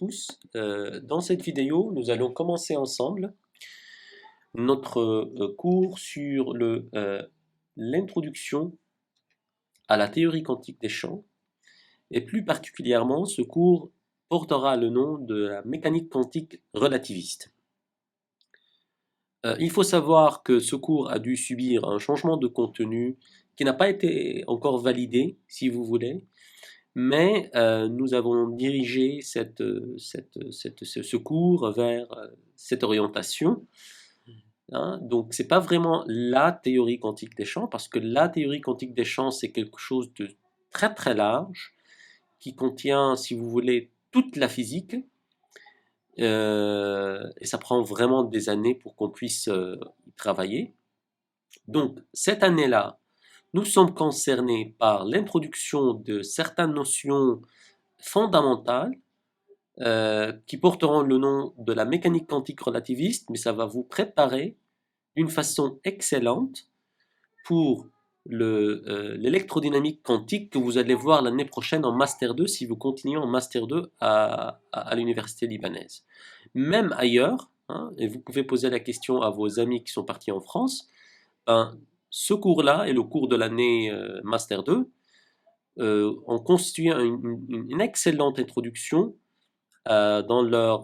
tous. Dans cette vidéo, nous allons commencer ensemble notre cours sur l'introduction à la théorie quantique des champs. Et plus particulièrement, ce cours portera le nom de la mécanique quantique relativiste. Il faut savoir que ce cours a dû subir un changement de contenu qui n'a pas été encore validé, si vous voulez, mais nous avons dirigé ce cours vers cette orientation. Hein. Donc, ce n'est pas vraiment la théorie quantique des champs, parce que la théorie quantique des champs, c'est quelque chose de très très large, qui contient, si vous voulez, toute la physique, et ça prend vraiment des années pour qu'on puisse y travailler. Donc, cette année-là, nous sommes concernés par l'introduction de certaines notions fondamentales qui porteront le nom de la mécanique quantique relativiste, mais ça va vous préparer d'une façon excellente pour l'électrodynamique quantique que vous allez voir l'année prochaine en Master 2 si vous continuez en Master 2 à l'université libanaise. Même ailleurs, hein, et vous pouvez poser la question à vos amis qui sont partis en France, ben, ce cours-là et le cours de l'année Master 2 ont constitué une excellente introduction dans leur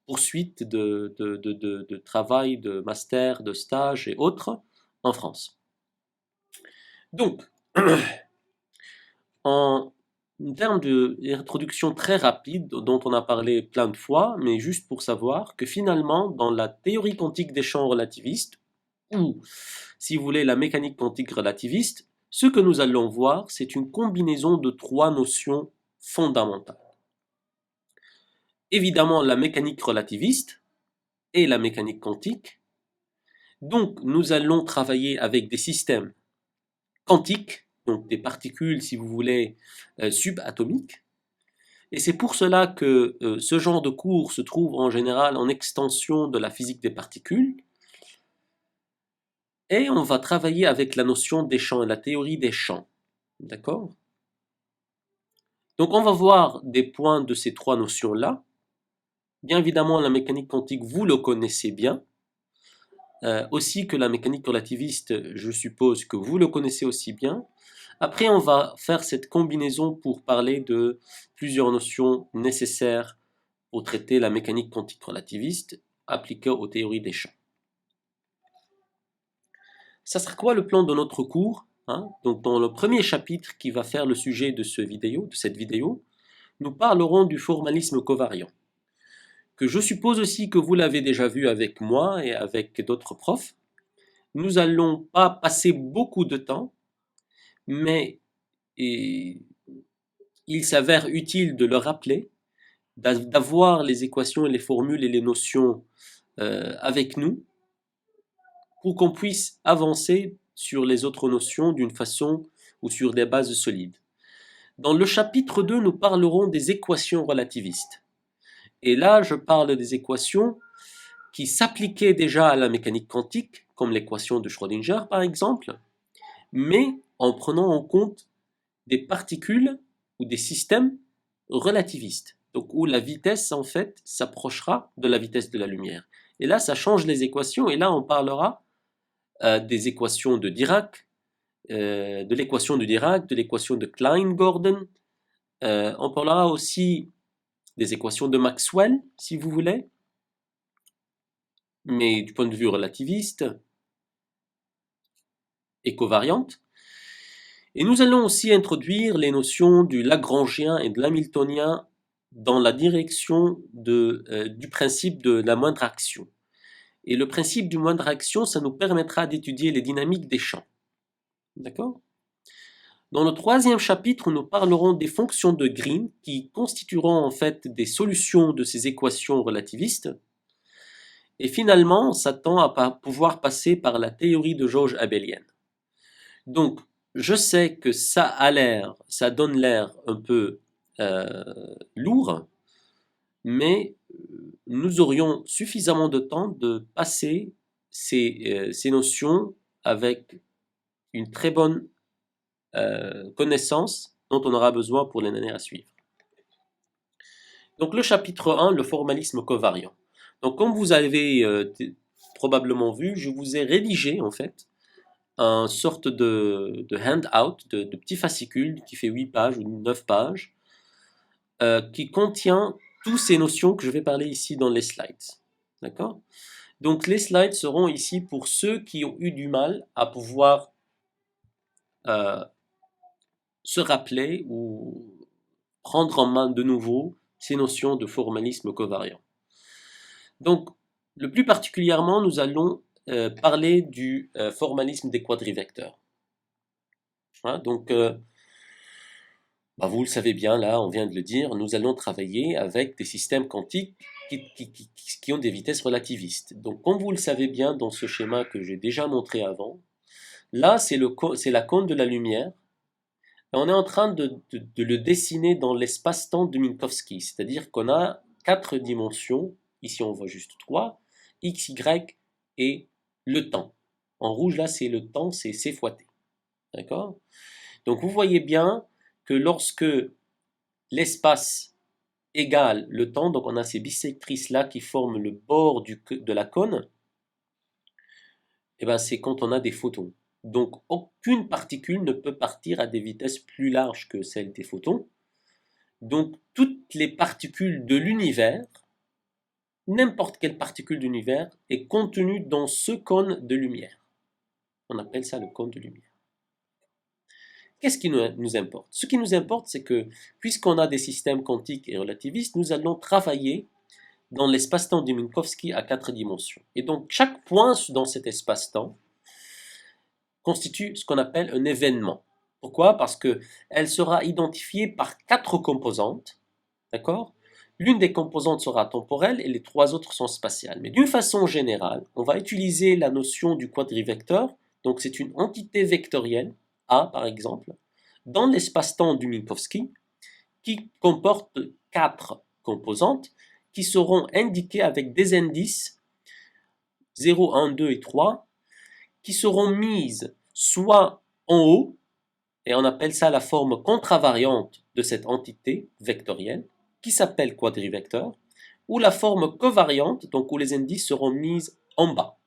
poursuite de travail, de master, de stage et autres en France. Donc, en termes d'introduction très rapide, dont on a parlé plein de fois, mais juste pour savoir que finalement, dans la théorie quantique des champs relativistes, ou si vous voulez la mécanique quantique relativiste, ce que nous allons voir, c'est une combinaison de trois notions fondamentales. Évidemment, la mécanique relativiste et la mécanique quantique. Donc, nous allons travailler avec des systèmes quantiques, donc des particules, si vous voulez, subatomiques. Et c'est pour cela que ce genre de cours se trouve en général en extension de la physique des particules. Et on va travailler avec la notion des champs et la théorie des champs. D'accord? Donc, on va voir des points de ces trois notions-là. Bien évidemment, la mécanique quantique, vous le connaissez bien. Aussi que la mécanique relativiste, je suppose que vous le connaissez aussi bien. Après, on va faire cette combinaison pour parler de plusieurs notions nécessaires pour traiter la mécanique quantique relativiste appliquée aux théories des champs. Ça sera quoi le plan de notre cours, hein? Donc, dans le premier chapitre qui va faire le sujet de cette vidéo, nous parlerons du formalisme covariant, que je suppose aussi que vous l'avez déjà vu avec moi et avec d'autres profs. Nous n'allons pas passer beaucoup de temps, mais il s'avère utile de le rappeler, d'avoir les équations et les formules et les notions avec nous pour qu'on puisse avancer sur les autres notions d'une façon ou sur des bases solides. Dans le chapitre 2, nous parlerons des équations relativistes. Et là, je parle des équations qui s'appliquaient déjà à la mécanique quantique, comme l'équation de Schrödinger par exemple, mais en prenant en compte des particules ou des systèmes relativistes, donc où la vitesse en fait s'approchera de la vitesse de la lumière. Et là, ça change les équations, et là, on parlera des équations de Dirac, de l'équation de Dirac, de l'équation de Klein-Gordon. On parlera aussi des équations de Maxwell, si vous voulez, mais du point de vue relativiste et covariante. Et nous allons aussi introduire les notions du Lagrangien et de l'Hamiltonien dans la direction du principe de la moindre action. Et le principe du moindre action, ça nous permettra d'étudier les dynamiques des champs. D'accord? Dans le troisième chapitre, nous parlerons des fonctions de Green qui constitueront en fait des solutions de ces équations relativistes. Et finalement, on s'attend à pouvoir passer par la théorie de jauge abélienne. Donc, je sais que ça donne l'air un peu lourd, mais nous aurions suffisamment de temps de passer ces notions avec une très bonne connaissance dont on aura besoin pour les années à suivre. Donc le chapitre 1, le formalisme covariant. Donc comme vous avez probablement vu, je vous ai rédigé en fait un sorte de handout, de petit fascicule qui fait 8 pages ou 9 pages, qui contient toutes ces notions que je vais parler ici dans les slides. D'accord? Donc les slides seront ici pour ceux qui ont eu du mal à pouvoir euh, se rappeler ou prendre en main de nouveau ces notions de formalisme covariant. Donc, le plus particulièrement, nous allons parler du formalisme des quadrivecteurs. Hein, donc, vous le savez bien, là, on vient de le dire, nous allons travailler avec des systèmes quantiques qui ont des vitesses relativistes. Donc, comme vous le savez bien dans ce schéma que j'ai déjà montré avant, là, c'est la cône de la lumière. Et on est en train de le dessiner dans l'espace-temps de Minkowski, c'est-à-dire qu'on a 4 dimensions, ici on voit juste 3, x, y et le temps. En rouge là c'est le temps, c'est c fois t. D'accord? Donc vous voyez bien que lorsque l'espace égale le temps, donc on a ces bisectrices là qui forment le bord de la cône, et ben c'est quand on a des photons. Donc aucune particule ne peut partir à des vitesses plus larges que celles des photons. Donc toutes les particules de l'univers, n'importe quelle particule de l'univers, est contenue dans ce cône de lumière. On appelle ça le cône de lumière. Qu'est-ce qui nous importe? Ce qui nous importe, c'est que puisqu'on a des systèmes quantiques et relativistes, nous allons travailler dans l'espace-temps de Minkowski à 4 dimensions. Et donc chaque point dans cet espace-temps constitue ce qu'on appelle un événement. Pourquoi? Parce qu'elle sera identifiée par 4 composantes, d'accord? L'une des composantes sera temporelle et les 3 autres sont spatiales. Mais d'une façon générale, on va utiliser la notion du quadrivecteur, donc c'est une entité vectorielle, A par exemple, dans l'espace-temps du Minkowski, qui comporte 4 composantes qui seront indiquées avec des indices 0, 1, 2 et 3, qui seront mises soit en haut, et on appelle ça la forme contravariante de cette entité vectorielle, qui s'appelle quadrivecteur, ou la forme covariante, donc où les indices seront mis en bas.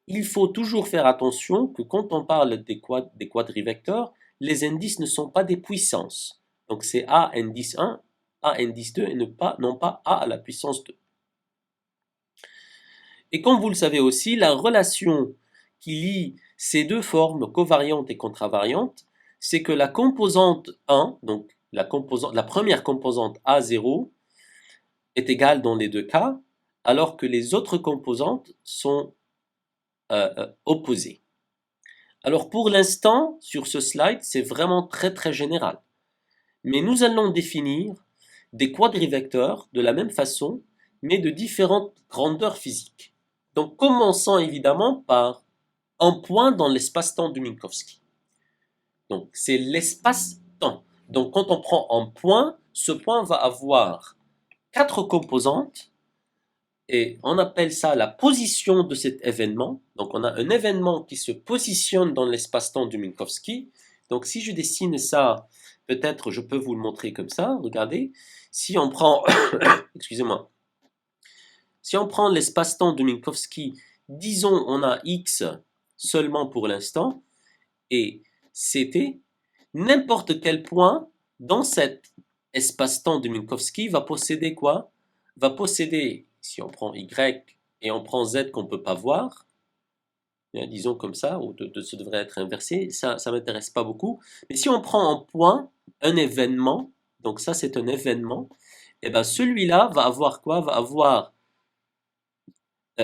Il faut toujours faire attention que quand on parle des quadrivecteurs, les indices ne sont pas des puissances. Donc c'est A indice 1, A indice 2 et non pas A à la puissance 2. Et comme vous le savez aussi, la relation qui lie ces deux formes, covariante et contravariante, c'est que la composante 1, donc la première composante A0, est égale dans les deux cas, alors que les autres composantes sont opposées. Alors pour l'instant, sur ce slide, c'est vraiment très très général. Mais nous allons définir des quadrivecteurs de la même façon, mais de différentes grandeurs physiques. Donc commençons évidemment par un point dans l'espace-temps de Minkowski. Donc c'est l'espace-temps. Donc quand on prend un point, ce point va avoir 4 composantes et on appelle ça la position de cet événement. Donc on a un événement qui se positionne dans l'espace-temps de Minkowski. Donc si je dessine ça, peut-être je peux vous le montrer comme ça. Regardez, si on prend, excusez-moi, si on prend l'espace-temps de Minkowski, disons on a x seulement pour l'instant et ct, n'importe quel point dans cet espace-temps de Minkowski va posséder quoi? Va posséder, si on prend y et on prend z qu'on ne peut pas voir, disons comme ça, ou ce devrait être inversé, ça ne m'intéresse pas beaucoup. Mais si on prend un point, un événement, donc ça c'est un événement, et bien celui-là va avoir quoi? Va avoir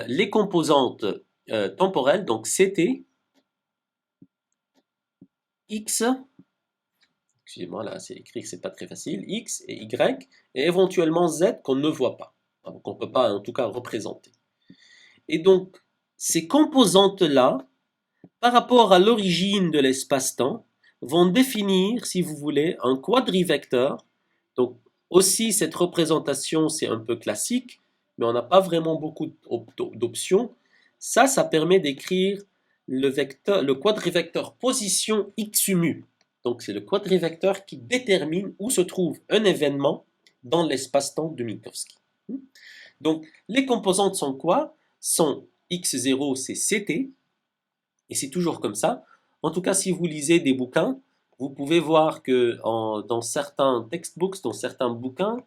les composantes temporelles, donc ct, x, excusez-moi là c'est écrit que c'est pas très facile, x et y, et éventuellement z qu'on ne voit pas, qu'on ne peut pas en tout cas représenter. Et donc ces composantes-là, par rapport à l'origine de l'espace-temps, vont définir, si vous voulez, un quadrivecteur. Donc aussi cette représentation c'est un peu classique, mais on n'a pas vraiment beaucoup d'options. Ça permet d'écrire le quadrivecteur position x mu. Donc c'est le quadrivecteur qui détermine où se trouve un événement dans l'espace-temps de Minkowski. Donc, les composantes sont quoi? Sont x0, c'est ct, et c'est toujours comme ça. En tout cas, si vous lisez des bouquins, vous pouvez voir que dans certains textbooks, dans certains bouquins,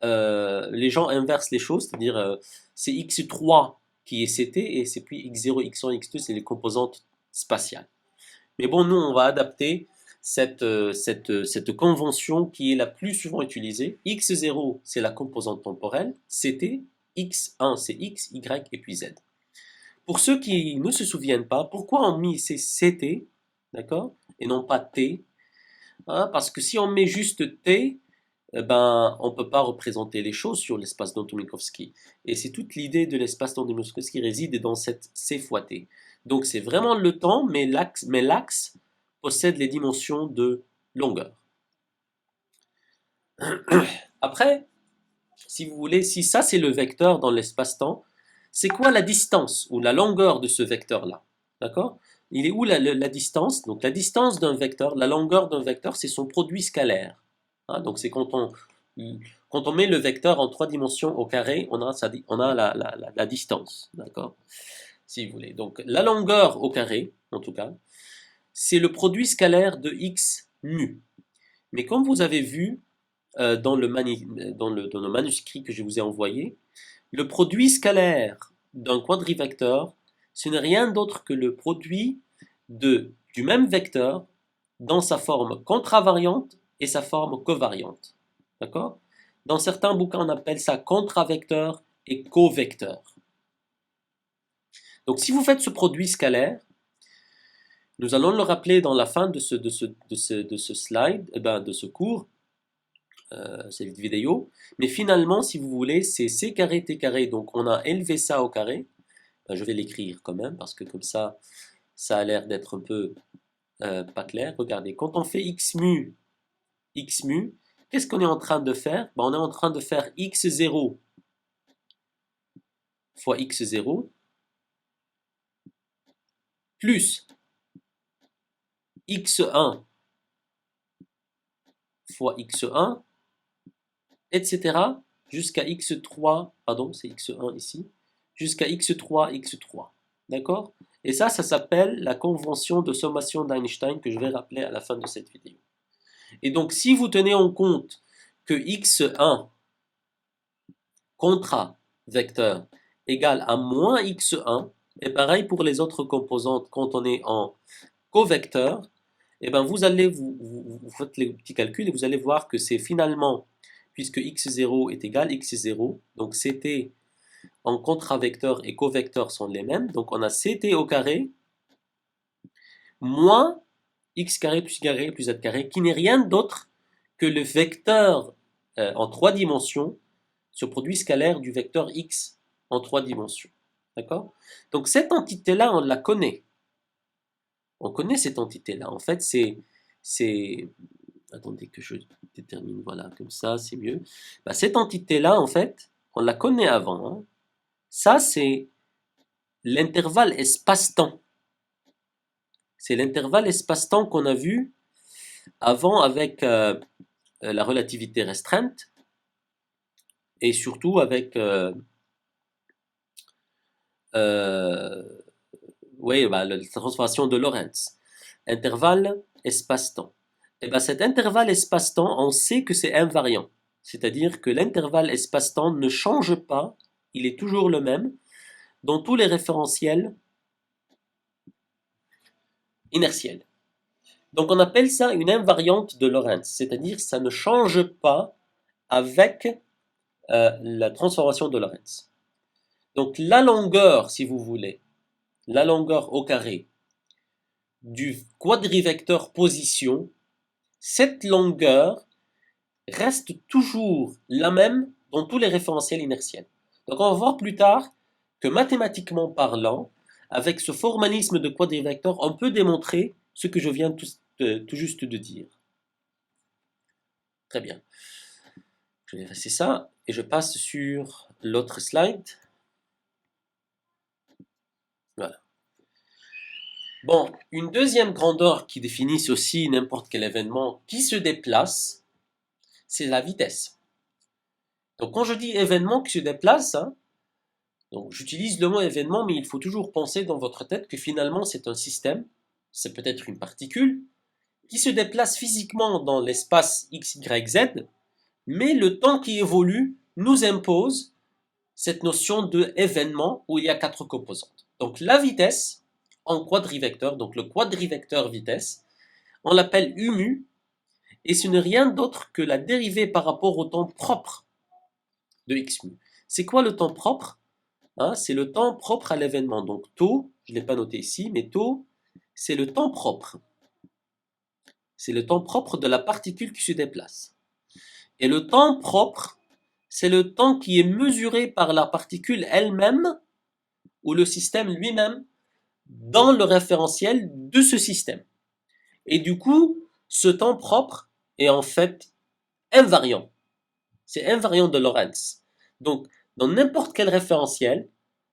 les gens inversent les choses, c'est-à-dire c'est x3 qui est ct, et c'est puis x0, x1, x2, c'est les composantes spatiales. Mais bon, nous, on va adapter cette convention qui est la plus souvent utilisée. x0, c'est la composante temporelle, ct, x1, c'est x, y et puis z. Pour ceux qui ne se souviennent pas, pourquoi on met ces ct, d'accord, et non pas t, hein, parce que si on met juste t, on ne peut pas représenter les choses sur l'espace d'Anton-Minkowski. Et c'est toute l'idée de l'espace d'Anton-Minkowski qui réside dans cette c fois t. Donc c'est vraiment le temps, mais l'axe possède les dimensions de longueur. Après, si vous voulez, si ça c'est le vecteur dans l'espace-temps, c'est quoi la distance ou la longueur de ce vecteur-là? D'accord? Il est où la distance? Donc la distance d'un vecteur, la longueur d'un vecteur, c'est son produit scalaire. Hein, donc c'est quand on met le vecteur en 3 dimensions au carré, on a la distance. D'accord? Si vous voulez. Donc la longueur au carré, en tout cas, c'est le produit scalaire de x mu. Mais comme vous avez vu dans le manuscrit que je vous ai envoyé, le produit scalaire d'un quadrivecteur, ce n'est rien d'autre que le produit du même vecteur dans sa forme contravariante et sa forme covariante. D'accord? Dans certains bouquins, on appelle ça contravecteur et covecteur. Donc si vous faites ce produit scalaire, nous allons le rappeler dans la fin de ce slide, de ce cours, cette vidéo. Mais finalement, si vous voulez, c'est c carré t carré. Donc on a élevé ça au carré. Je vais l'écrire quand même parce que comme ça a l'air d'être un peu pas clair. Regardez, quand on fait x mu, qu'est-ce qu'on est en train de faire? On est en train de faire x0 fois x0 plus x1 fois x1, etc. jusqu'à x3, pardon, c'est x1 ici, jusqu'à x3, x3. D'accord? Et ça s'appelle la convention de sommation d'Einstein que je vais rappeler à la fin de cette vidéo. Et donc, si vous tenez en compte que x1 contra vecteur égale à moins x1, et pareil pour les autres composantes quand on est en covecteur, et vous allez vous faites les petits calculs et vous allez voir que c'est finalement, puisque x0 est égal à x0, donc ct en contravecteur et covecteur sont les mêmes, donc on a ct au carré moins x carré plus y carré plus z carré, qui n'est rien d'autre que le vecteur en 3 dimensions, ce produit scalaire du vecteur x en 3 dimensions. D'accord? Donc cette entité-là, on la connaît. On connaît cette entité-là. En fait, c'est... Attendez que je détermine, voilà, comme ça, c'est mieux. Cette entité-là, en fait, on la connaît avant. Hein. Ça, c'est l'intervalle espace-temps. C'est l'intervalle espace-temps qu'on a vu avant avec la relativité restreinte et surtout avec la transformation de Lorentz. Intervalle espace-temps. Et cet intervalle espace-temps, on sait que c'est invariant. C'est-à-dire que l'intervalle espace-temps ne change pas, il est toujours le même dans tous les référentiels inertiels. Donc on appelle ça une invariante de Lorentz, c'est-à-dire que ça ne change pas avec la transformation de Lorentz. Donc la longueur, si vous voulez, la longueur au carré du quadrivecteur position, cette longueur reste toujours la même dans tous les référentiels inertiels. Donc on va voir plus tard que mathématiquement parlant, avec ce formalisme de quadrivecteur, on peut démontrer ce que je viens tout juste de dire. Très bien. Je vais effacer ça et je passe sur l'autre slide. Voilà. Bon, une deuxième grandeur qui définit aussi n'importe quel événement qui se déplace, c'est la vitesse. Donc quand je dis événement qui se déplace, hein, donc j'utilise le mot événement, mais il faut toujours penser dans votre tête que finalement c'est un système, c'est peut-être une particule, qui se déplace physiquement dans l'espace x, y, z, mais le temps qui évolue nous impose cette notion de événement où il y a quatre composantes. Donc la vitesse en quadrivecteur, donc le quadrivecteur vitesse, on l'appelle u mu, et ce n'est rien d'autre que la dérivée par rapport au temps propre de x mu. C'est quoi le temps propre? Hein, c'est le temps propre à l'événement. Donc tau, je ne l'ai pas noté ici, mais tau, c'est le temps propre. C'est le temps propre de la particule qui se déplace. Et le temps propre, c'est le temps qui est mesuré par la particule elle-même ou le système lui-même dans le référentiel de ce système. Et du coup, ce temps propre est en fait invariant. C'est invariant de Lorentz. Donc, dans n'importe quel référentiel,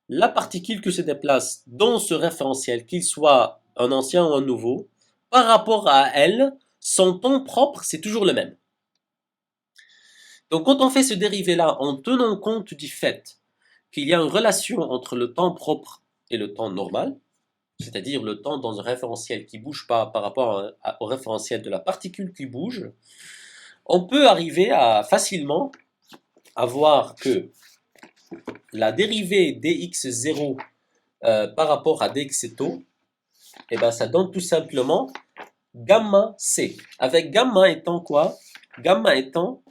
la particule qui se déplace dans ce référentiel, qu'il soit un ancien ou un nouveau, par rapport à elle, son temps propre, c'est toujours le même. Donc quand on fait ce dérivé-là en tenant compte du fait qu'il y a une relation entre le temps propre et le temps normal, c'est-à-dire le temps dans un référentiel qui ne bouge pas par rapport au référentiel de la particule qui bouge, on peut arriver à facilement à voir que la dérivée dx0 par rapport à dx tau, et ben ça donne tout simplement gamma c. Avec gamma étant quoi? Gamma étant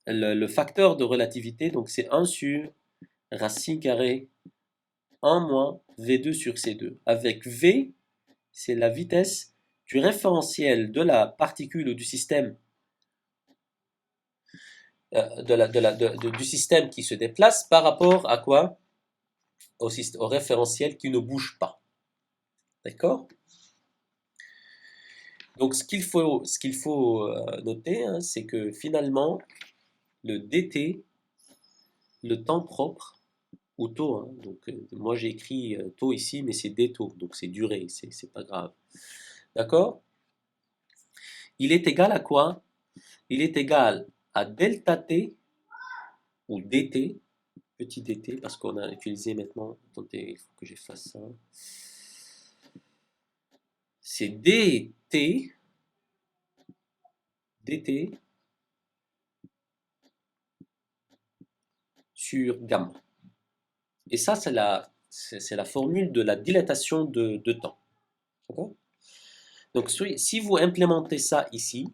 le facteur de relativité, donc c'est 1 sur racine carrée 1 moins V2 sur C2. Avec V, c'est la vitesse du référentiel de la particule ou du système du système qui se déplace par rapport à quoi? Au référentiel qui ne bouge pas. D'accord? Donc ce qu'il faut noter, hein, c'est que finalement, le dt, le temps propre, ou taux, hein, donc moi j'ai écrit taux ici, mais c'est d taux, donc c'est durée, c'est pas grave. D'accord? Il est égal à quoi? Il est égal à delta t, ou dt, petit dt, parce qu'on a utilisé maintenant, attendez, il faut que j'efface ça. C'est dt sur gamma. Et ça, c'est la formule de la dilatation de temps. Donc, si vous implémentez ça ici,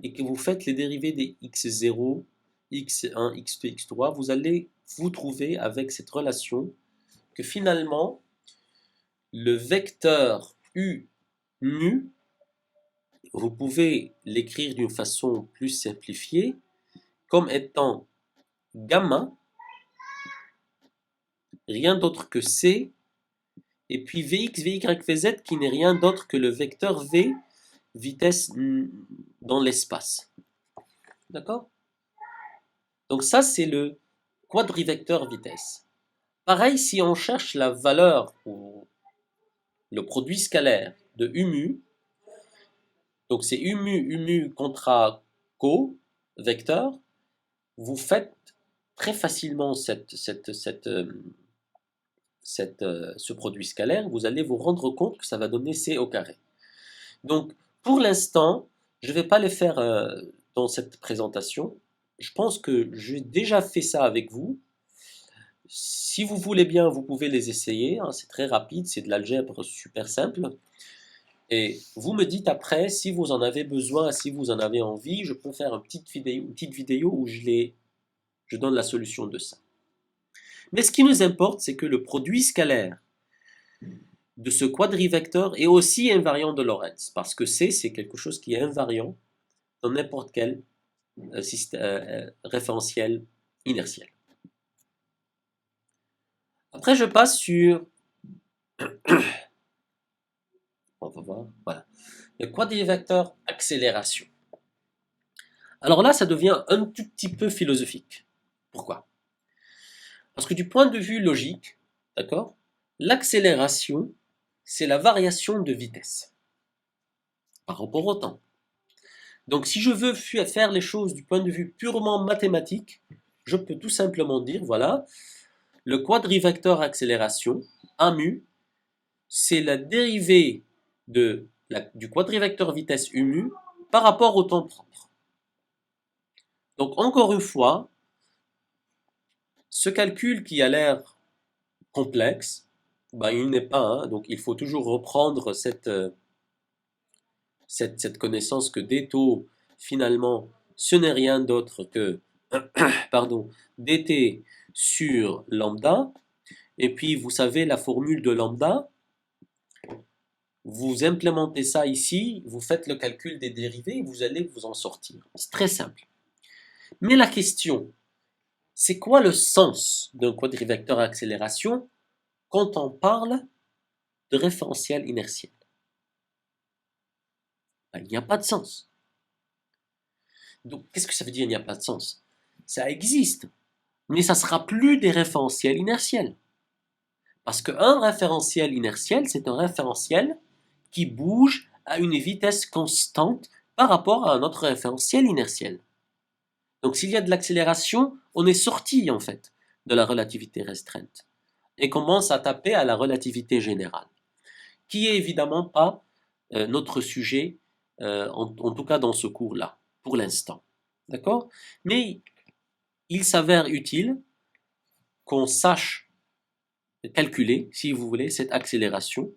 et que vous faites les dérivés des x0, x1, x2, x3, vous allez vous trouver avec cette relation que finalement, le vecteur u mu, vous pouvez l'écrire d'une façon plus simplifiée, comme étant gamma, rien d'autre que c, et puis vx, vy, vz, qui n'est rien d'autre que le vecteur v, vitesse dans l'espace. D'accord? Donc ça, c'est le quadrivecteur vitesse. Pareil, si on cherche la valeur ou le produit scalaire de u mu, donc c'est u mu contra co, vecteur, vous faites très facilement ce produit scalaire, vous allez vous rendre compte que ça va donner c au carré. Donc, pour l'instant, je ne vais pas les faire dans cette présentation. Je pense que j'ai déjà fait ça avec vous. Si vous voulez bien, vous pouvez les essayer. Hein, c'est très rapide, c'est de l'algèbre super simple. Et vous me dites après si vous en avez besoin, si vous en avez envie. Je peux faire une petite vidéo où je donne la solution de ça. Mais ce qui nous importe, c'est que le produit scalaire de ce quadrivecteur est aussi invariant de Lorentz, parce que C, c'est quelque chose qui est invariant dans n'importe quel référentiel inertiel. Après, je passe sur on va voir, voilà, le quadrivecteur accélération. Alors là, ça devient un tout petit peu philosophique. Pourquoi? Parce que du point de vue logique, d'accord, l'accélération, c'est la variation de vitesse par rapport au temps. Donc si je veux faire les choses du point de vue purement mathématique, je peux tout simplement dire, voilà, le quadrivecteur accélération, A mu, c'est la dérivée du quadrivecteur vitesse U mu par rapport au temps propre. Donc encore une fois, ce calcul qui a l'air complexe, ben, il n'est pas, hein, donc il faut toujours reprendre cette connaissance que d taux, finalement, ce n'est rien d'autre que pardon, dt sur lambda, et puis vous savez la formule de lambda, vous implémentez ça ici, vous faites le calcul des dérivés, et vous allez vous en sortir. C'est très simple. Mais la question, c'est quoi le sens d'un quadrivecteur à accélération quand on parle de référentiel inertiel? Ben, il n'y a pas de sens. Donc, qu'est-ce que ça veut dire il n'y a pas de sens? Ça existe, mais ça ne sera plus des référentiels inertiels. Parce qu'un référentiel inertiel, c'est un référentiel qui bouge à une vitesse constante par rapport à un autre référentiel inertiel. Donc s'il y a de l'accélération, on est sorti en fait de la relativité restreinte et commence à taper à la relativité générale, qui est évidemment pas notre sujet, en tout cas dans ce cours-là, pour l'instant. D'accord? Mais il s'avère utile qu'on sache calculer, si vous voulez, cette accélération.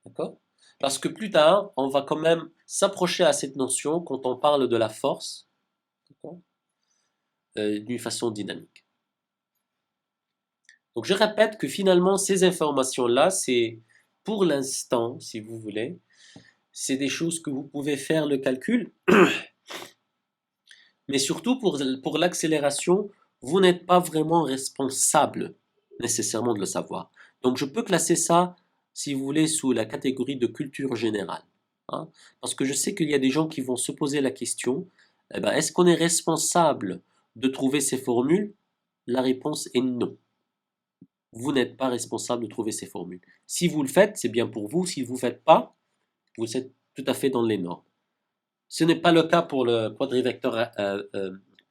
D'accord? Parce que plus tard, on va quand même s'approcher à cette notion quand on parle de la force, d'une façon dynamique. Donc je répète que finalement, ces informations-là, c'est pour l'instant, si vous voulez, c'est des choses que vous pouvez faire le calcul, mais surtout pour l'accélération, vous n'êtes pas vraiment responsable nécessairement de le savoir. Donc je peux classer ça, si vous voulez, sous la catégorie de culture générale. Hein, parce que je sais qu'il y a des gens qui vont se poser la question, eh ben, est-ce qu'on est responsable de trouver ces formules? La réponse est non. Vous n'êtes pas responsable de trouver ces formules. Si vous le faites, c'est bien pour vous. Si vous ne le faites pas, vous êtes tout à fait dans les normes. Ce n'est pas le cas pour le quadrivecteur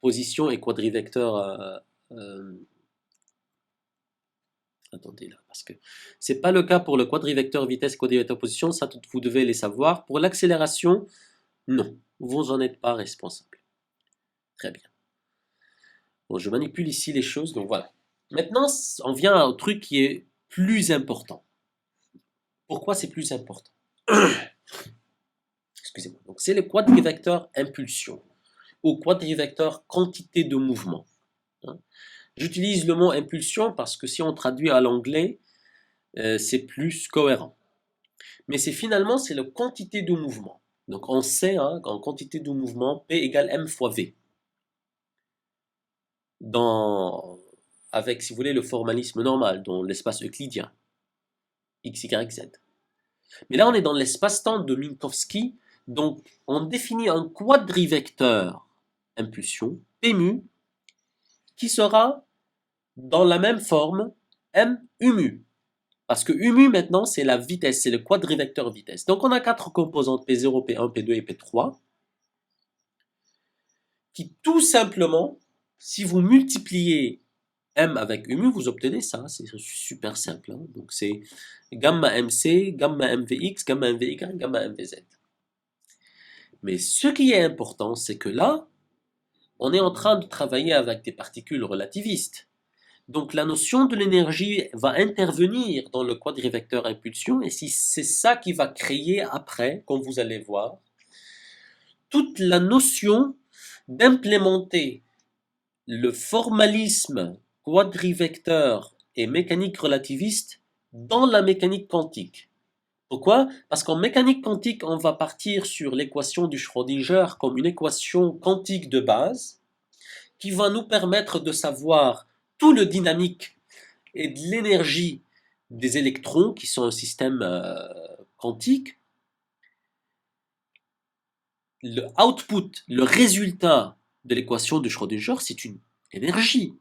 position et quadrivecteur attendez là, parce que c'est pas le cas pour le quadrivecteur vitesse, quadrivecteur position, ça vous devez les savoir. Pour l'accélération, non, vous n'en êtes pas responsable. Très bien. Bon, je manipule ici les choses, donc voilà. Maintenant, on vient au truc qui est plus important. Pourquoi c'est plus important? Excusez-moi. Donc c'est le quadrivecteur impulsion ou quadrivecteur quantité de mouvement. Hein. J'utilise le mot impulsion parce que si on traduit à l'anglais, c'est plus cohérent. Mais finalement, c'est la quantité de mouvement. Donc on sait, hein, qu'en quantité de mouvement, P égale M fois V. Avec, si vous voulez, le formalisme normal, dans l'espace euclidien. X, Y, Z. Mais là, on est dans l'espace-temps de Minkowski, donc on définit un quadrivecteur impulsion, P mu, qui sera dans la même forme M U mu. Parce que U mu maintenant c'est la vitesse, c'est le quadrivecteur vitesse. Donc on a quatre composantes P0, P1, P2 et P3 qui tout simplement, si vous multipliez M avec U mu, vous obtenez ça. C'est super simple. Hein. Donc c'est gamma MC, gamma MVX, gamma MVY, gamma MVZ. Mais ce qui est important, c'est que là, on est en train de travailler avec des particules relativistes. Donc la notion de l'énergie va intervenir dans le quadrivecteur impulsion et c'est ça qui va créer après, comme vous allez voir, toute la notion d'implémenter le formalisme quadrivecteur et mécanique relativiste dans la mécanique quantique. Pourquoi? Parce qu'en mécanique quantique, on va partir sur l'équation du Schrödinger comme une équation quantique de base qui va nous permettre de savoir tout le dynamique et de l'énergie des électrons qui sont un système quantique. Le output, le résultat de l'équation de Schrödinger, c'est une énergie.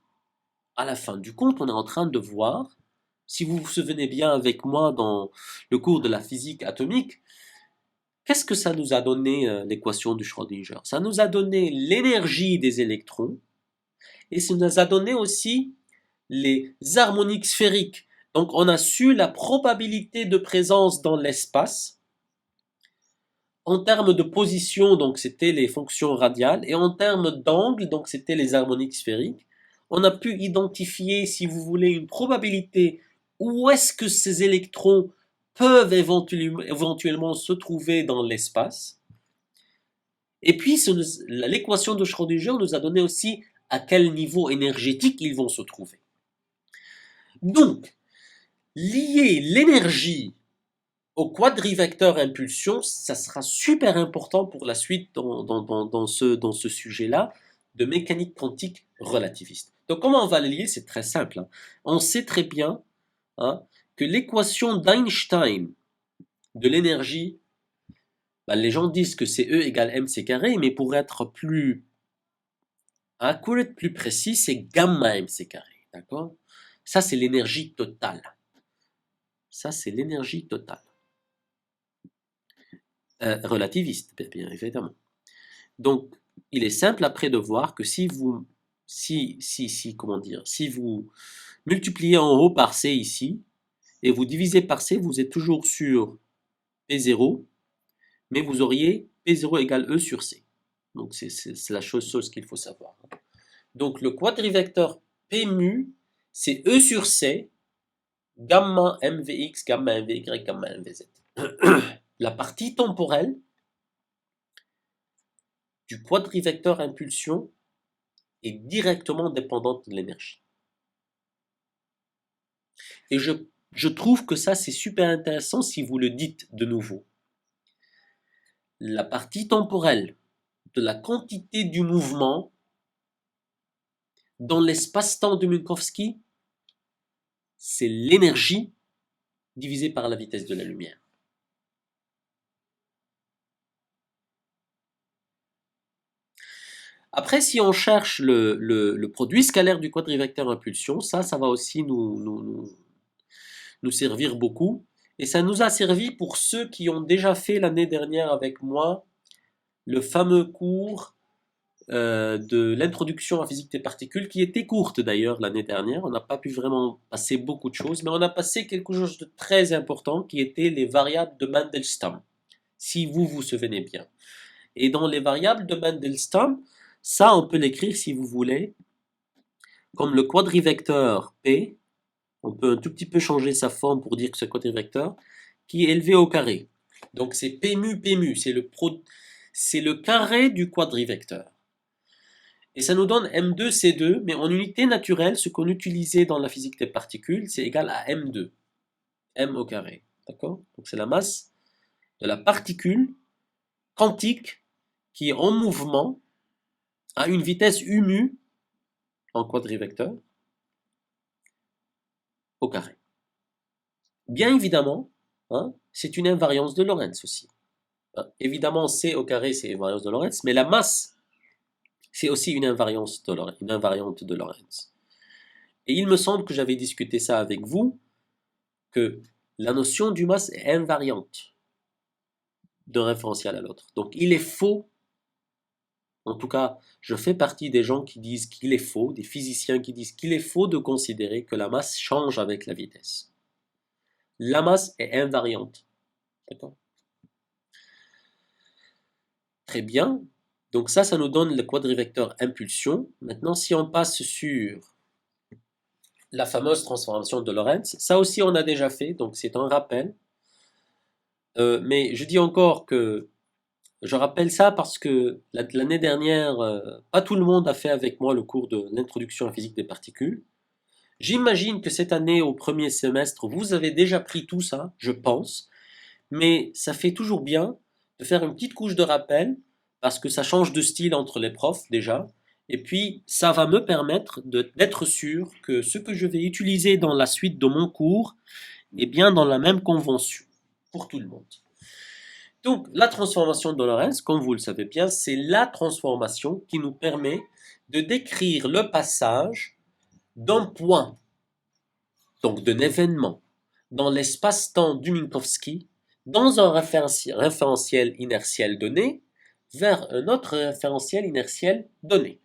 À la fin du compte, on est en train de voir, si vous vous souvenez bien avec moi dans le cours de la physique atomique, qu'est-ce que ça nous a donné l'équation de Schrödinger? Ça nous a donné l'énergie des électrons et ça nous a donné aussi les harmoniques sphériques. Donc on a su la probabilité de présence dans l'espace en termes de position, donc c'était les fonctions radiales, et en termes d'angle, donc c'était les harmoniques sphériques. On a pu identifier, si vous voulez, une probabilité où est-ce que ces électrons peuvent éventuellement se trouver dans l'espace. Et puis l'équation de Schrödinger nous a donné aussi à quel niveau énergétique ils vont se trouver. Donc, lier l'énergie au quadrivecteur impulsion, ça sera super important pour la suite dans ce sujet-là de mécanique quantique relativiste. Donc comment on va le lier? C'est très simple. On sait très bien que l'équation d'Einstein de l'énergie, les gens disent que c'est E égale mc carré, mais pour être plus accurate, plus précis, c'est gamma mc carré. D'accord? Ça, c'est l'énergie totale. Ça, c'est l'énergie totale. Relativiste, bien évidemment. Donc, il est simple après de voir que si vous multipliez en haut par C ici, et vous divisez par C, vous êtes toujours sur P0, mais vous auriez P0 égale E sur C. Donc, c'est la chose qu'il faut savoir. Donc, le quadrivecteur P mu, c'est E sur C, gamma mvx, gamma mvy, gamma mvz. La partie temporelle du quadrivecteur impulsion est directement dépendante de l'énergie. Et je trouve que ça, c'est super intéressant si vous le dites de nouveau. La partie temporelle de la quantité du mouvement dans l'espace-temps de Minkowski, c'est l'énergie divisée par la vitesse de la lumière. Après, si on cherche le produit scalaire du quadrivecteur impulsion, ça va aussi nous servir beaucoup. Et ça nous a servi pour ceux qui ont déjà fait l'année dernière avec moi le fameux cours de l'introduction à physique des particules, qui était courte d'ailleurs l'année dernière. On n'a pas pu vraiment passer beaucoup de choses, mais on a passé quelque chose de très important qui était les variables de Mandelstam, si vous vous souvenez bien. Et dans les variables de Mandelstam, ça on peut l'écrire si vous voulez comme le quadrivecteur P. On peut un tout petit peu changer sa forme pour dire que c'est un quadrivecteur qui est élevé au carré. Donc c'est P mu, c'est le carré du quadrivecteur. Et ça nous donne M2C2, mais en unité naturelle, ce qu'on utilisait dans la physique des particules, c'est égal à M2, M au carré. D'accord? Donc c'est la masse de la particule quantique qui est en mouvement à une vitesse U mu en quadrivecteur au carré. Bien évidemment, c'est une invariance de Lorentz aussi. Évidemment, C au carré, c'est une invariance de Lorentz, mais la masse, c'est aussi une invariante de Lorentz. Et il me semble que j'avais discuté ça avec vous, que la notion du masse est invariante d'un référentiel à l'autre. Donc il est faux, en tout cas, je fais partie des gens qui disent qu'il est faux, des physiciens qui disent qu'il est faux de considérer que la masse change avec la vitesse. La masse est invariante. D'accord? Très bien. Donc ça nous donne le quadrivecteur impulsion. Maintenant, si on passe sur la fameuse transformation de Lorentz, ça aussi on a déjà fait, donc c'est un rappel. Mais je dis encore que je rappelle ça parce que l'année dernière, pas tout le monde a fait avec moi le cours de l'introduction à la physique des particules. J'imagine que cette année, au premier semestre, vous avez déjà pris tout ça, je pense. Mais ça fait toujours bien de faire une petite couche de rappel parce que ça change de style entre les profs déjà. Et puis, ça va me permettre d'être sûr que ce que je vais utiliser dans la suite de mon cours est bien dans la même convention pour tout le monde. Donc, la transformation de Lorentz, comme vous le savez bien, c'est la transformation qui nous permet de décrire le passage d'un point, donc d'un événement, dans l'espace-temps du Minkowski, dans un référentiel inertiel donné vers un autre référentiel inertiel donné.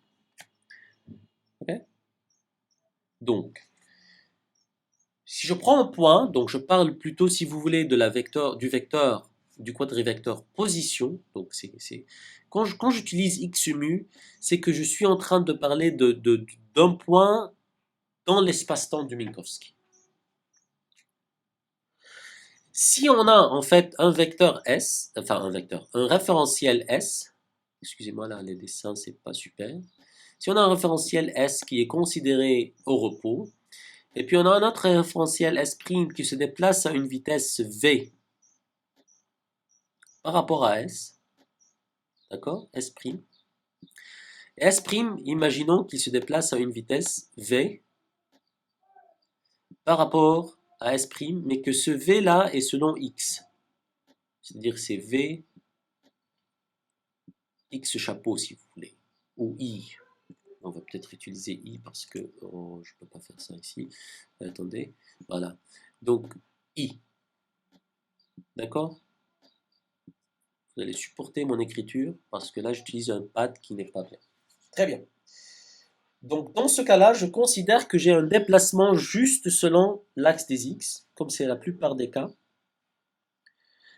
Okay? Donc, si je prends un point, donc je parle plutôt, si vous voulez, de du vecteur, du quadrivecteur position. Donc, quand j'utilise x mu, c'est que je suis en train de parler d'un point dans l'espace-temps de Minkowski. Si on a en fait un vecteur S, enfin un référentiel S, excusez-moi là, les dessins c'est pas super. Si on a un référentiel S qui est considéré au repos, et puis on a un autre référentiel S' qui se déplace à une vitesse V par rapport à S, d'accord? S'. S', imaginons qu'il se déplace à une vitesse V par rapport à S', mais que ce V là est selon X. C'est-à-dire c'est V X chapeau si vous voulez, ou I. On va peut-être utiliser I parce que oh, je ne peux pas faire ça ici. Attendez, voilà. Donc I, d'accord? Vous allez supporter mon écriture parce que là j'utilise un pad qui n'est pas bien. Très bien. Donc dans ce cas-là, je considère que j'ai un déplacement juste selon l'axe des X, comme c'est la plupart des cas.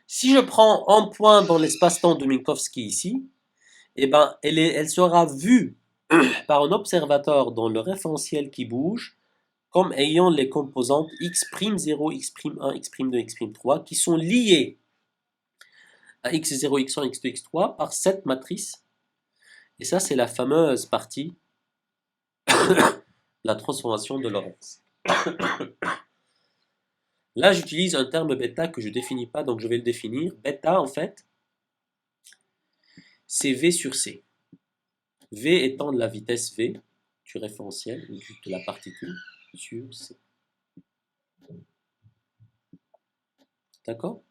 Si je prends un point dans l'espace-temps de Minkowski ici, eh ben, elle sera vue par un observateur dans le référentiel qui bouge comme ayant les composantes x'0, x'1, x'2, x'3 qui sont liées à x0, x1, x2, x3 par cette matrice. Et ça, c'est la fameuse partie la transformation de Lorentz. Là, j'utilise un terme bêta que je ne définis pas, donc je vais le définir. Bêta, en fait, c'est V sur C. V étant de la vitesse V du référentiel, de la particule, sur C. D'accord?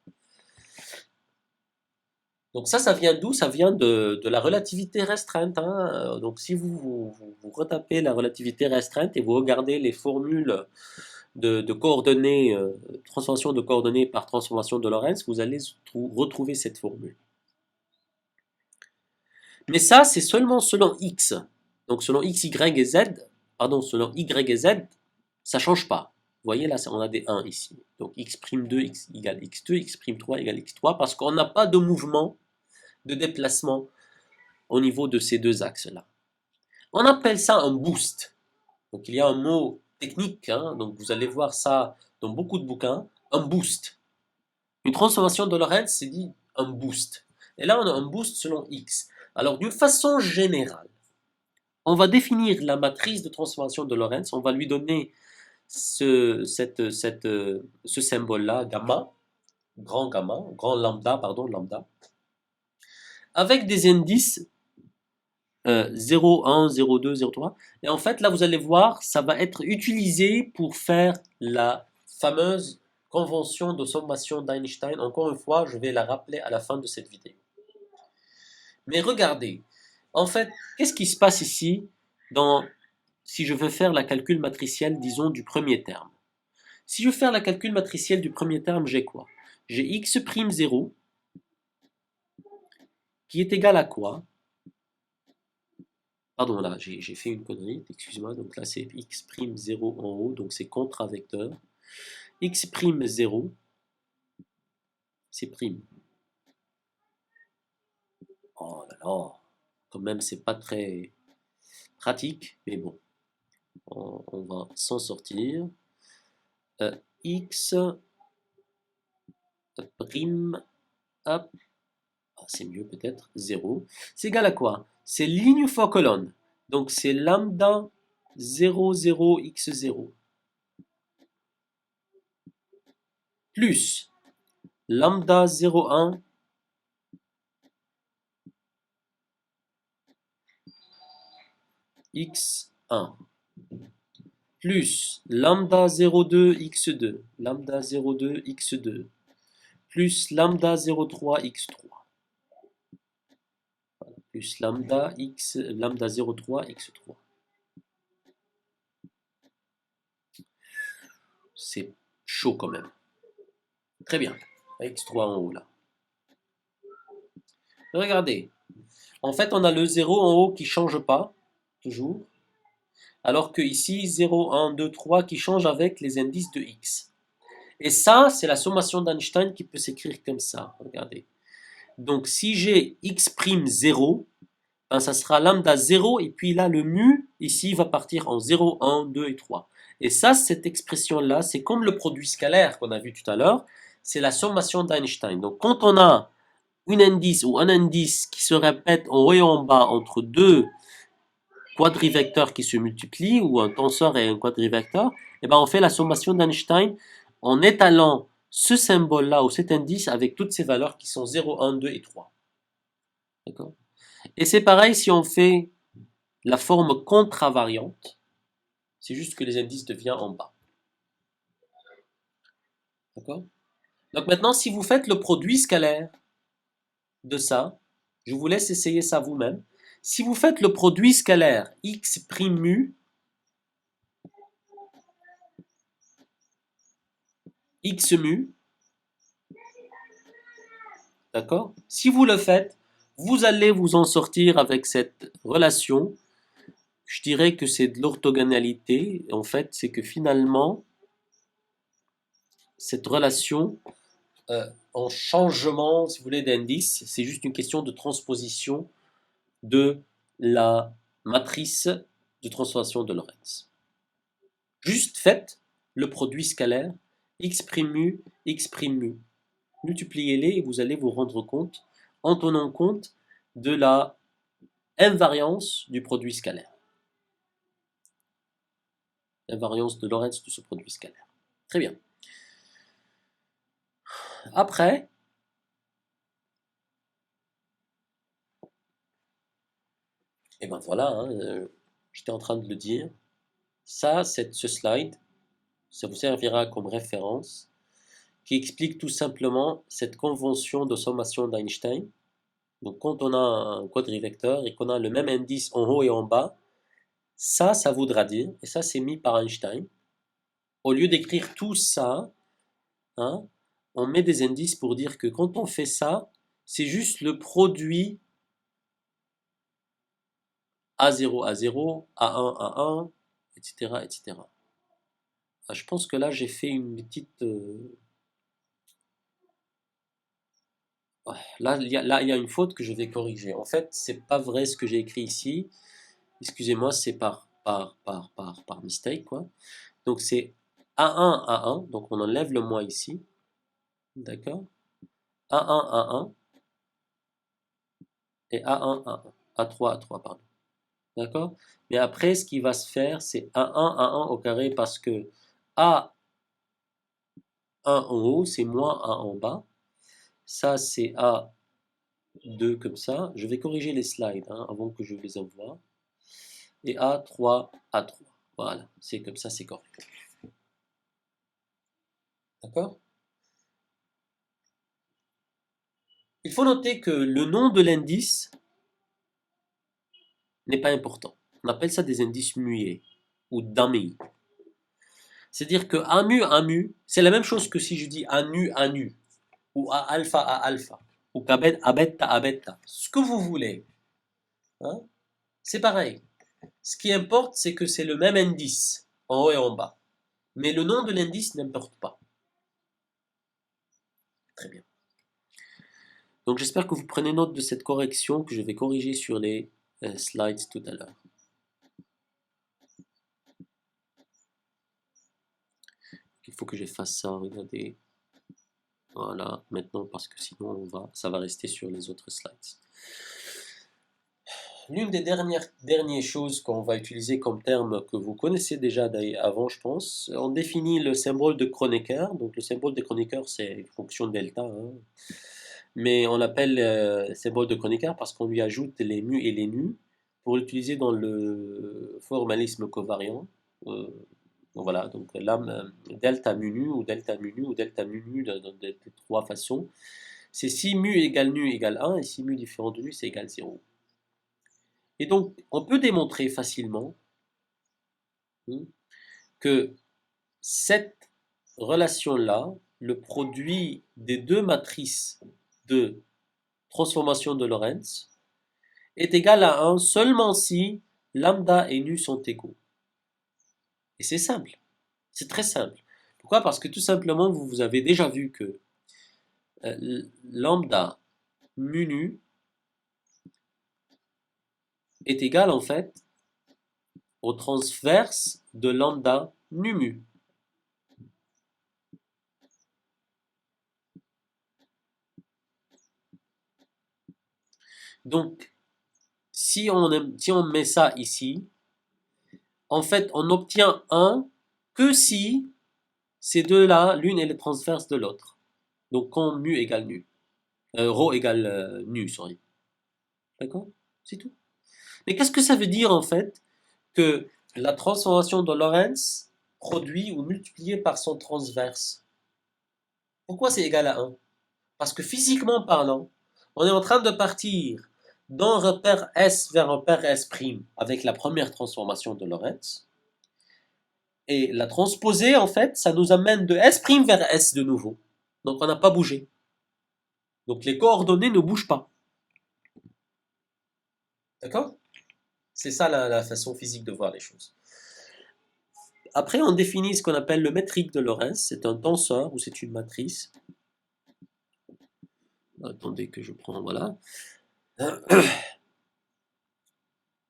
Donc ça vient d'où? Ça vient de la relativité restreinte. Hein. Donc si vous retapez la relativité restreinte et vous regardez les formules de coordonnées, transformation de coordonnées par transformation de Lorentz, vous allez retrouver cette formule. Mais ça, c'est seulement selon x. Donc selon x, y et z, pardon, selon y et z, ça ne change pas. Vous voyez là, on a des 1 ici. Donc x'2 x égale x2, x'3 égale x3, parce qu'on n'a pas de mouvement de déplacement au niveau de ces deux axes-là. On appelle ça un boost. Donc il y a un mot technique, hein, donc vous allez voir ça dans beaucoup de bouquins, un boost. Une transformation de Lorentz, c'est dit un boost. Et là, on a un boost selon x. Alors, d'une façon générale, on va définir la matrice de transformation de Lorentz, on va lui donner ce symbole-là, gamma, grand lambda, avec des indices 0, 1, 0, 2, 0, 3. Et en fait, là, vous allez voir, ça va être utilisé pour faire la fameuse convention de sommation d'Einstein. Encore une fois, je vais la rappeler à la fin de cette vidéo. Mais regardez, en fait, qu'est-ce qui se passe ici si je veux faire la calcul matricielle, disons, du premier terme? Si je veux faire la calcul matricielle du premier terme, j'ai quoi? J'ai x'0 qui est égal à quoi? Pardon, là, j'ai fait une connerie, excuse-moi, donc là c'est x'0 en haut, donc c'est contravecteur. x'0, c'est prime. Oh là là, quand même c'est pas très pratique, mais bon, on va s'en sortir. X prime, hop, c'est mieux peut-être, 0, c'est égal à quoi? C'est ligne fois colonne, donc c'est lambda 0, 0, x0, plus lambda 0, 1, x1, plus lambda 02 x2, lambda 02 x2, plus lambda 03 x3, plus lambda 03 x3. C'est chaud quand même. Très bien. x3 en haut là. Regardez, en fait on a le 0 en haut qui ne change pas, toujours, alors que ici 0, 1, 2, 3 qui change avec les indices de x. Et ça, c'est la sommation d'Einstein qui peut s'écrire comme ça, regardez. Donc si j'ai x'0, ben, ça sera lambda 0, et puis là le mu, ici, va partir en 0, 1, 2 et 3. Et ça, cette expression-là, c'est comme le produit scalaire qu'on a vu tout à l'heure, c'est la sommation d'Einstein. Donc quand on a une indice ou un indice qui se répète en haut et en bas entre deux quadrivecteurs qui se multiplient, ou un tenseur et un quadrivecteur, et ben on fait la sommation d'Einstein en étalant ce symbole-là ou cet indice avec toutes ces valeurs qui sont 0, 1, 2 et 3. D'accord? Et c'est pareil si on fait la forme contravariante, c'est juste que les indices deviennent en bas. D'accord? Donc maintenant, si vous faites le produit scalaire de ça, je vous laisse essayer ça vous-même. Si vous faites le produit scalaire x' mu, x mu, d'accord? Si vous le faites, vous allez vous en sortir avec cette relation. Je dirais que c'est de l'orthogonalité. En fait, c'est que finalement, cette relation en changement, si vous voulez, d'indice, c'est juste une question de transposition de la matrice de transformation de Lorentz. Juste faites le produit scalaire x' mu, x' mu. Multipliez-les et vous allez vous rendre compte, en tenant compte de la invariance du produit scalaire. Invariance de Lorentz de ce produit scalaire. Très bien. Après, et ben voilà, hein, j'étais en train de le dire, ça, ce slide, ça vous servira comme référence, qui explique tout simplement cette convention de sommation d'Einstein. Donc quand on a un quadrivecteur et qu'on a le même indice en haut et en bas, ça voudra dire, et ça c'est mis par Einstein, au lieu d'écrire tout ça, hein, on met des indices pour dire que quand on fait ça, c'est juste le produit A0, A0, A1, A1, etc., etc. Ah, je pense que là j'ai fait une petite... là, il y a une faute que je vais corriger. En fait, c'est pas vrai ce que j'ai écrit ici. Excusez-moi, c'est par mistake, quoi. Donc c'est A1, A1, donc on enlève le moins ici, d'accord? A1, A1, et A1, A1, A3, A3, pardon, d'accord? Mais après, ce qui va se faire, c'est A1, A1 au carré, parce que A1 en haut, c'est moins A en bas. Ça, c'est A2 comme ça. Je vais corriger les slides hein, avant que je les envoie. Et A3, A3. Voilà, c'est comme ça, c'est correct. D'accord? Il faut noter que le nom de l'indice n'est pas important. On appelle ça des indices muets ou dummy. C'est-à-dire que A mu, c'est la même chose que si je dis A nu, ou A alpha, ou A bêta, A bêta. Ce que vous voulez. Hein, c'est pareil. Ce qui importe, c'est que c'est le même indice, en haut et en bas. Mais le nom de l'indice n'importe pas. Très bien. Donc j'espère que vous prenez note de cette correction que je vais corriger sur les slides tout à l'heure. Il faut que j'efface ça, regardez. Voilà, maintenant parce que sinon ça va rester sur les autres slides. L'une des dernières choses qu'on va utiliser comme terme que vous connaissez déjà avant, je pense, on définit le symbole de Kronecker. Donc le symbole de Kronecker, c'est une fonction delta, hein. Mais on l'appelle symbole de Kronecker parce qu'on lui ajoute les mu et les nu pour l'utiliser dans le formalisme covariant. Euh, donc voilà, donc là, delta mu nu ou delta mu nu ou delta mu nu de trois façons. C'est si mu égale nu égale 1 et si mu différent de nu c'est égal 0. Et donc, on peut démontrer facilement que cette relation-là le produit des deux matrices de transformation de Lorentz est égal à 1 seulement si lambda et nu sont égaux. Et c'est simple, c'est très simple. Pourquoi? Parce que tout simplement, vous avez déjà vu que lambda mu nu est égal en fait au transverse de lambda nu mu. Donc, si on met ça ici, en fait, on obtient 1 que si ces deux-là, l'une est le transverse de l'autre. Donc, quand mu égale nu. Rho égale nu, sorry. D'accord? C'est tout. Mais qu'est-ce que ça veut dire, en fait, que la transformation de Lorentz produit ou multipliée par son transverse? Pourquoi c'est égal à 1? Parce que physiquement parlant, on est en train de partir d'un repère S vers un repère S' avec la première transformation de Lorentz. Et la transposer, en fait, ça nous amène de S' vers S de nouveau. Donc on n'a pas bougé. Donc les coordonnées ne bougent pas. D'accord? C'est ça la façon physique de voir les choses. Après, on définit ce qu'on appelle le métrique de Lorentz. C'est un tenseur ou c'est une matrice. Attendez que je prends, voilà.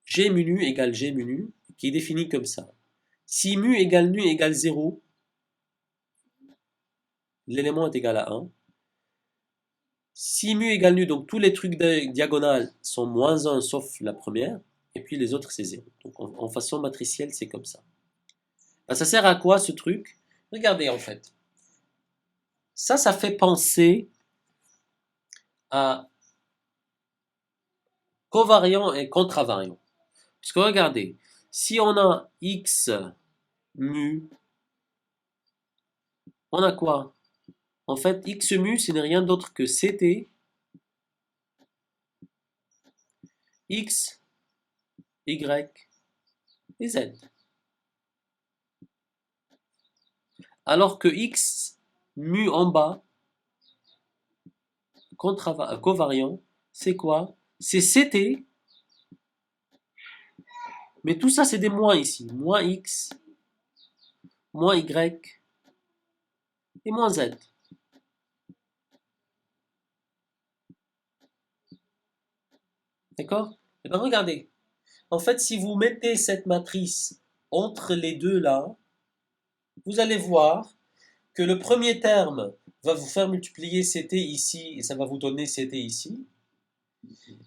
G mu nu égale G mu nu, qui est défini comme ça. Si mu égale nu égale 0, l'élément est égal à 1. Si mu égale nu, donc tous les trucs diagonales sont moins 1 sauf la première, et puis les autres c'est 0. Donc en façon matricielle, c'est comme ça. Ben, ça sert à quoi ce truc? Regardez en fait. Ça fait penser à covariant et contravariant. Puisque regardez, si on a x mu, on a quoi? En fait, x mu, ce n'est rien d'autre que ct x, y et z. Alors que x mu en bas, covariant, c'est quoi? C'est ct, mais tout ça c'est des moins ici. Moins x, moins y et moins z. D'accord? Et bien regardez. En fait, si vous mettez cette matrice entre les deux là, vous allez voir que le premier terme va vous faire multiplier ct ici et ça va vous donner ct ici.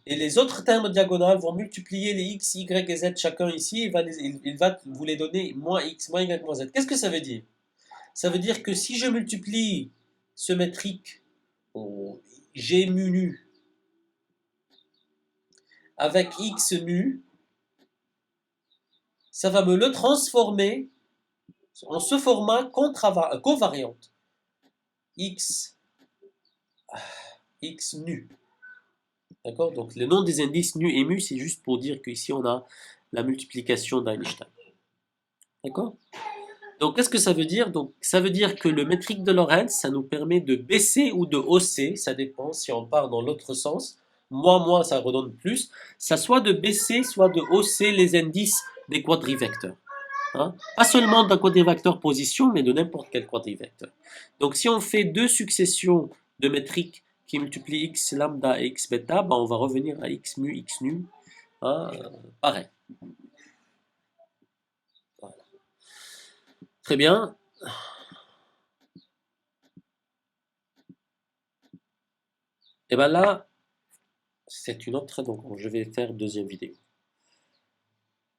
Et les autres termes diagonales vont multiplier les x, y et z chacun ici et il va vous les donner moins x, moins y, moins z. Qu'est-ce que ça veut dire? Ça veut dire que si je multiplie ce métrique g mu nu avec x mu, ça va me le transformer en ce format covariante. X nu. D'accord? Donc le nom des indices nu et mu, c'est juste pour dire qu'ici on a la multiplication d'Einstein. D'accord? Donc qu'est-ce que ça veut dire? Donc ça veut dire que le métrique de Lorentz, ça nous permet de baisser ou de hausser, ça dépend si on part dans l'autre sens. Moins, ça redonne plus. Ça soit de baisser, soit de hausser les indices des quadrivecteurs. Hein? Pas seulement d'un quadrivecteur position, mais de n'importe quel quadrivecteur. Donc si on fait deux successions de métriques qui multiplient x lambda et x bêta, ben on va revenir à x mu, x nu. Hein? Pareil. Voilà. Très bien. Et bien là, c'est une autre, donc je vais faire deuxième vidéo.